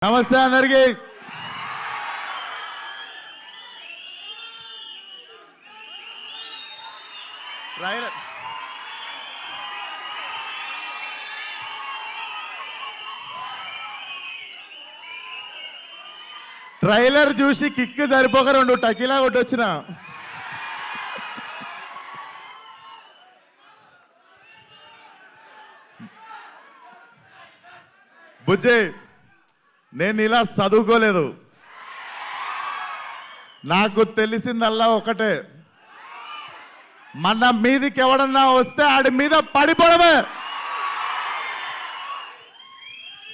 నమస్తే అందరికి. ట్రైలర్ చూసి కిక్ సరిపోక రెండు టకీలా కొట్టొచ్చిన. బుజ్జి, నేను ఇలా చదువుకోలేదు. నాకు తెలిసిందల్లా ఒకటే, మన మీదికి ఎవడన్నా వస్తే ఆడి మీద పడిపోవడమే.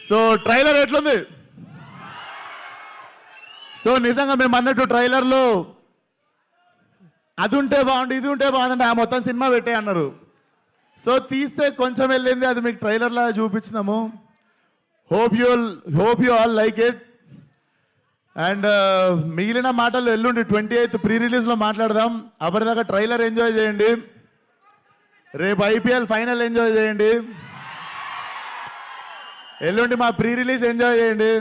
సో ట్రైలర్ ఎట్లుంది? సో నిజంగా మేము అన్నట్టు ట్రైలర్లో అది ఉంటే బాగుండు, ఇది ఉంటే బాగుందంటే ఆ మొత్తం సినిమా పెట్టే అన్నారు. సో తీస్తే కొంచెం వెళ్ళింది, అది మీకు ట్రైలర్లా చూపించినాము. Hope you all like it. And మిగిలిన మాటలు ఎల్లుండి 28th ప్రీ రిలీజ్లో మాట్లాడదాం. అప్పటిదాకా ట్రైలర్ ఎంజాయ్ చేయండి. రేపు IPL ఫైనల్ ఎంజాయ్ చేయండి. ఎల్లుండి మా ప్రీ రిలీజ్ ఎంజాయ్ చేయండి.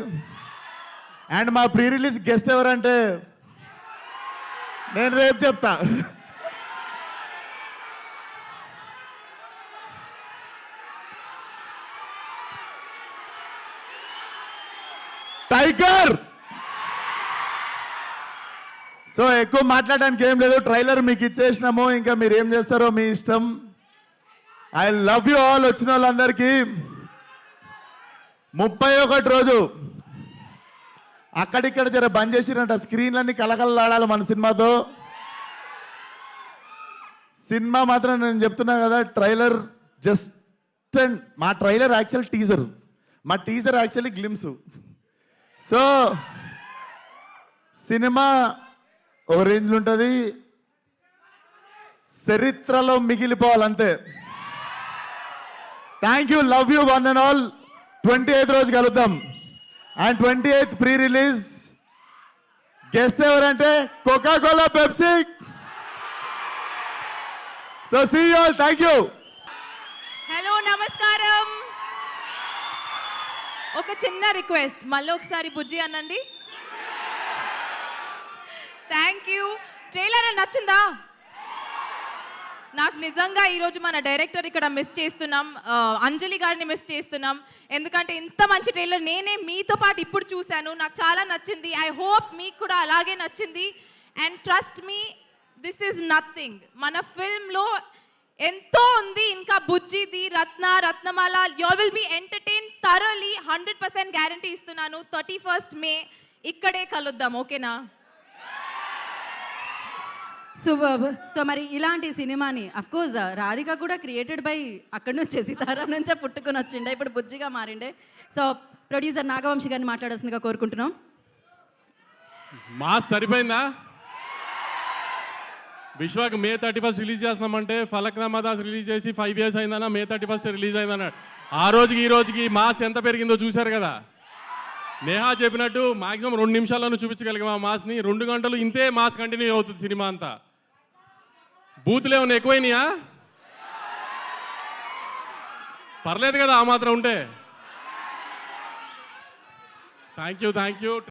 అండ్ మా ప్రీ రిలీజ్ గెస్ట్ ఎవరంటే నేను రేపు చెప్తా. టైగర్. సో ఎక్కువ మాట్లాడడానికి ఏం లేదు, ట్రైలర్ మీకు ఇచ్చేసినాము, ఇంకా మీరు ఏం చేస్తారో మీ ఇష్టం. I love you all. వచ్చిన వాళ్ళందరికీ 31 రోజు అక్కడిక్కడ జర బంద్ చేసిరంట, స్క్రీన్లన్నీ కలకలలాడాలి మన సినిమాతో. సినిమా మాత్రం నేను చెప్తున్నా కదా, ట్రైలర్ జస్ట్ అండ్ మా ట్రైలర్ యాక్చువల్ టీజర్, మా teaser actually glimpse. So cinema ఓ రేంజ్లో ఉంటుంది, చరిత్రలో మిగిలిపోవాలంతే. Thank you, love you one and all. 28th రోజు కలుద్దాం. And 28th pre release guest ఎవరంటే Coca Cola, Pepsi. So see you all. Thank you. Hello, నమస్కారం. ఒక చిన్న రిక్వెస్ట్, మళ్ళీ ఒకసారి బుజ్జి అనండి. Thank you. ట్రైలర్ నచ్చిందా? నాకు నిజంగా ఈరోజు మన డైరెక్టర్ ఇక్కడ మిస్ చేస్తున్నాం, అంజలి గారిని మిస్ చేస్తున్నాం. ఎందుకంటే ఇంత మంచి ట్రైలర్ నేనే మీతో పాటు ఇప్పుడు చూశాను, నాకు చాలా నచ్చింది. ఐ హోప్ మీకు కూడా అలాగే నచ్చింది. And trust me, this is nothing. మన ఫిల్మ్లో ఎంతో ఉంది ఇంకా. బుజ్జిది, Ratnamala, you will be entertain thoroughly. 100% guarantee ఇస్తున్నాను. 31st May ఇక్కడే కలుద్దాం, ఓకేనా? సో మరి ఇలాంటి సినిమాని అఫ్కోర్స్ రాధిక కూడా క్రియేటెడ్ బై అక్కడి నుంచే, సీతారాం నుంచే పుట్టుకొని వచ్చిండే, ఇప్పుడు బుజ్జిగా మారిండే. సో ప్రొడ్యూసర్ నాగవంశి గారిని మాట్లాడాల్సిందిగా కోరుకుంటున్నాం. మాస్ సరిపోయిందా? విశ్వాకి May 31st రిలీజ్ చేస్తున్నామంటే ఫలక్నామా దాస్ రిలీజ్ చేసి 5 years అయిందన్నా, May 31st రిలీజ్ అయిందన్నాడు. ఆ రోజుకి ఈ రోజుకి మాస్ ఎంత పెరిగిందో చూశారు కదా. నేహా చెప్పినట్టు మాక్సిమం 2 నిమిషాల్లోనూ చూపించగలిగాం ఆ మాస్ని. 2 గంటలు ఇంతే మాస్ కంటిన్యూ అవుతుంది సినిమా అంతా. బూతులు ఏమన్నా ఎక్కువైనాయా? పర్లేదు కదా ఆ మాత్రం ఉంటే. Thank you.